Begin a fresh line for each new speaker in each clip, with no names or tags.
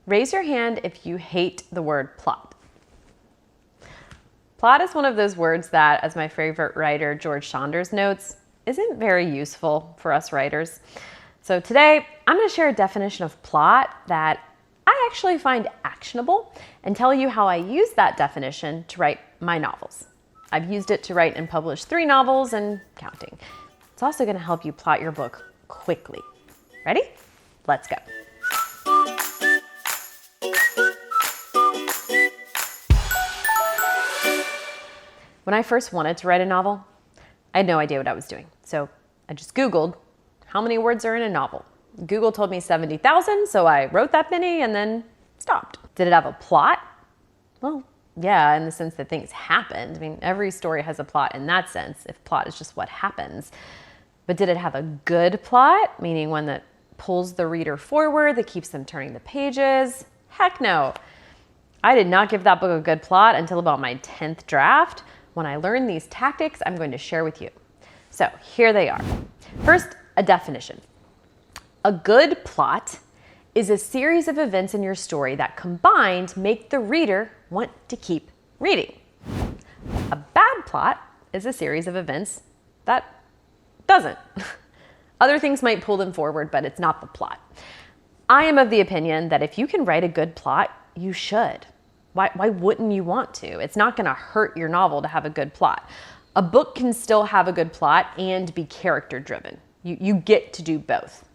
Raise your hand if you hate the word plot. Plot is one of those words that, as my favorite writer George Saunders notes, isn't very useful for us writers. So today, I'm going to share a definition of plot that I actually find actionable and tell you how I use that definition to write my novels. I've used it to write and publish 3 novels and counting. It's also going to help you plot your book quickly. Ready? Let's go. When I first wanted to write a novel, I had no idea what I was doing. So I just Googled how many words are in a novel. Google told me 70,000, so I wrote that many and then stopped. Did it have a plot? Well, yeah, in the sense that things happened. I mean, every story has a plot in that sense, if plot is just what happens. But did it have a good plot, meaning one that pulls the reader forward, that keeps them turning the pages? Heck no. I did not give that book a good plot until about my 10th draft, when I learned these tactics I'm going to share with you. So here they are. First, a definition. A good plot is a series of events in your story that combined make the reader want to keep reading. A bad plot is a series of events that doesn't. Other things might pull them forward, but it's not the plot. I am of the opinion that if you can write a good plot, you should. Why wouldn't you want to? It's not going to hurt your novel to have a good plot. A book can still have a good plot and be character driven. You get to do both.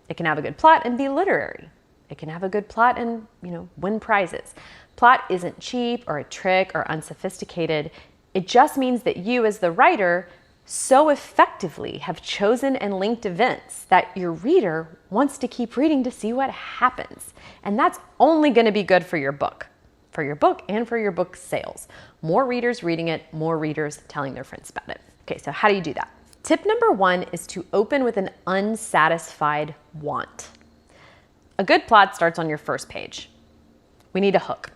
It can have a good plot and be literary. It can have a good plot and, win prizes. Plot isn't cheap or a trick or unsophisticated. It just means that you as the writer so effectively have chosen and linked events that your reader wants to keep reading to see what happens. And that's only going to be good for your book. For your book and for your book sales. More readers reading it, more readers telling their friends about it. Okay, so how do you do that? Tip number 1 is to open with an unsatisfied want. A good plot starts on your first page. We need a hook.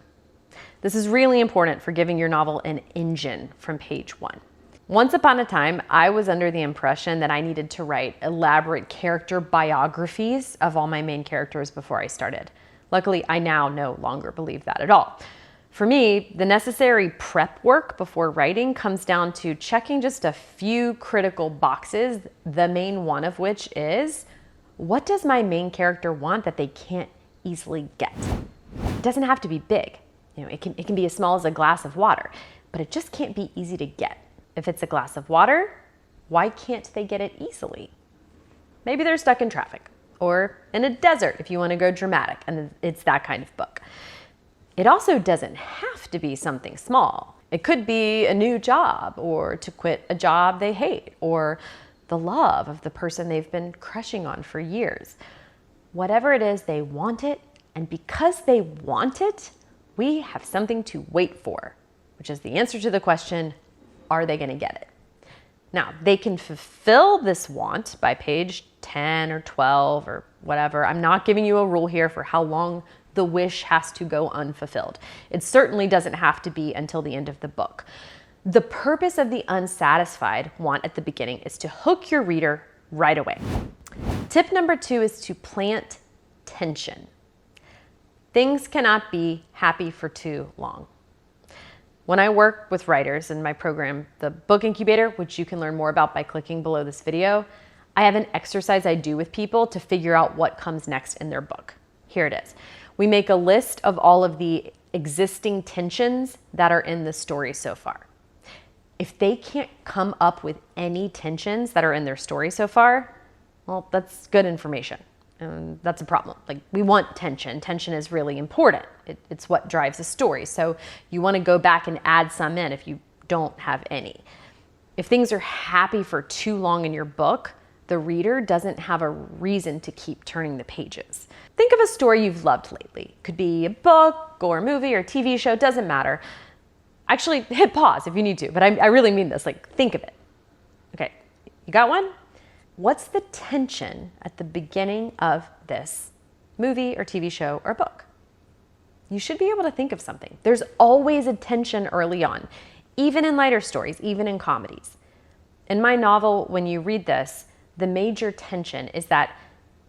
This is really important for giving your novel an engine from page 1. Once upon a time, I was under the impression that I needed to write elaborate character biographies of all my main characters before I started. Luckily, I now no longer believe that at all. For me, the necessary prep work before writing comes down to checking just a few critical boxes, the main one of which is, what does my main character want that they can't easily get? It doesn't have to be big. It can be as small as a glass of water, but it just can't be easy to get. If it's a glass of water, why can't they get it easily? Maybe they're stuck in traffic. Or in a desert if you want to go dramatic, and it's that kind of book. It also doesn't have to be something small. It could be a new job, or to quit a job they hate, or the love of the person they've been crushing on for years. Whatever it is, they want it, and because they want it, we have something to wait for, which is the answer to the question, are they going to get it? Now, they can fulfill this want by page 10 or 12 or whatever. I'm not giving you a rule here for how long the wish has to go unfulfilled. It certainly doesn't have to be until the end of the book. The purpose of the unsatisfied want at the beginning is to hook your reader right away. Tip number 2 is to plant tension. Things cannot be happy for too long. When I work with writers in my program, the Book Incubator, which you can learn more about by clicking below this video, I have an exercise I do with people to figure out what comes next in their book. Here it is. We make a list of all of the existing tensions that are in the story so far. If they can't come up with any tensions that are in their story so far, well, that's good information. And that's a problem. Like, we want tension. Tension is really important. It's what drives a story. So you want to go back and add some in if you don't have any. If things are happy for too long in your book, the reader doesn't have a reason to keep turning the pages. Think of a story you've loved lately. Could be a book or a movie or TV show, doesn't matter. Actually, hit pause if you need to, but I really mean this. Like, think of it. Okay, you got one? What's the tension at the beginning of this movie or TV show or book? You should be able to think of something. There's always a tension early on, even in lighter stories, even in comedies. In my novel, when you read this, the major tension is that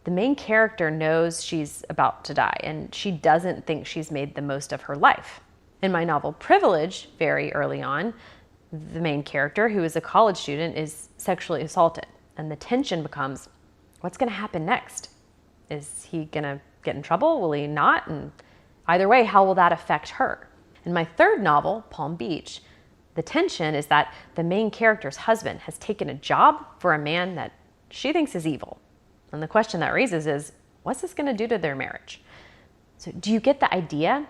The main character knows she's about to die, and she doesn't think she's made the most of her life. In my novel Privilege, very early on, the main character, who is a college student, is sexually assaulted. And the tension becomes, what's going to happen next? Is he going to get in trouble? Will he not? And either way, how will that affect her? In my third novel, Palm Beach, the tension is that the main character's husband has taken a job for a man that she thinks is evil. And the question that raises is, what's this going to do to their marriage? So do you get the idea?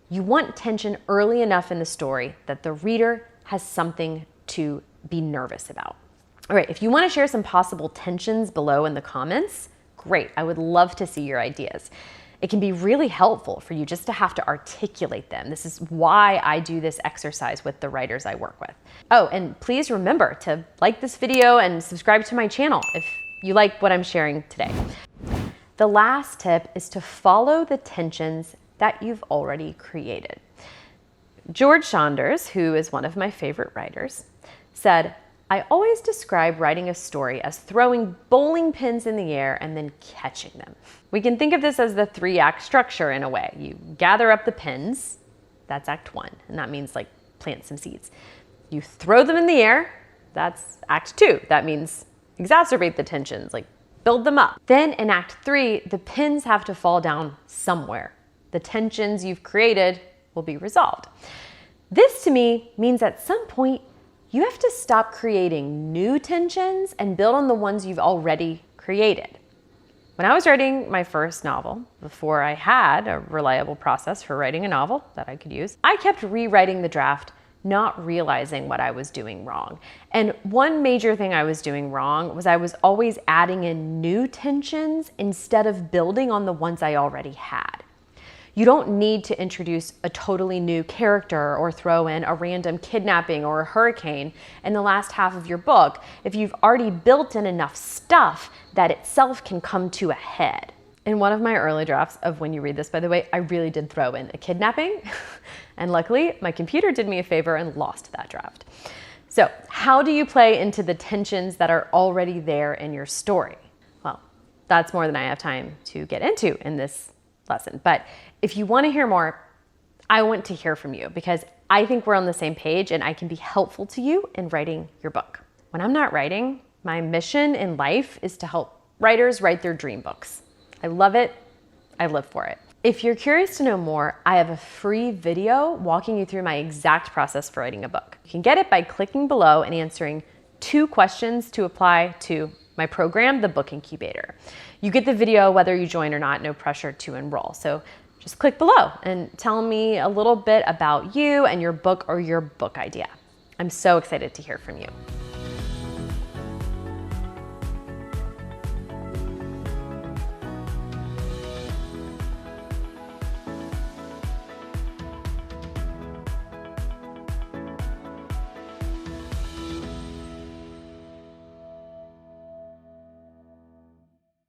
You want tension early enough in the story that the reader has something to be nervous about. All right, if you want to share some possible tensions below in the comments, great. I would love to see your ideas. It can be really helpful for you just to have to articulate them. This is why I do this exercise with the writers I work with. Oh, and please remember to like this video and subscribe to my channel if you like what I'm sharing today. The last tip is to follow the tensions that you've already created. George Saunders, who is one of my favorite writers, said, "I always describe writing a story as throwing bowling pins in the air and then catching them." We can think of this as the 3-act structure in a way. You gather up the pins, that's act 1, and that means like plant some seeds. You throw them in the air, that's act 2. That means exacerbate the tensions, like build them up. Then in act 3, the pins have to fall down somewhere. The tensions you've created will be resolved. This to me means at some point you have to stop creating new tensions and build on the ones you've already created. When I was writing my first novel, before I had a reliable process for writing a novel that I could use, I kept rewriting the draft, not realizing what I was doing wrong. And one major thing I was doing wrong was I was always adding in new tensions instead of building on the ones I already had. You don't need to introduce a totally new character or throw in a random kidnapping or a hurricane in the last half of your book if you've already built in enough stuff that itself can come to a head. In one of my early drafts of When You Read This, by the way, I really did throw in a kidnapping. And luckily, my computer did me a favor and lost that draft. So how do you play into the tensions that are already there in your story? Well, that's more than I have time to get into in this lesson. But if you want to hear more, I want to hear from you because I think we're on the same page and I can be helpful to you in writing your book. When I'm not writing, my mission in life is to help writers write their dream books. I love it. I live for it. If you're curious to know more, I have a free video walking you through my exact process for writing a book. You can get it by clicking below and answering 2 questions to apply to my program, The Book Incubator. You get the video whether you join or not, no pressure to enroll. So just click below and tell me a little bit about you and your book or your book idea. I'm so excited to hear from you.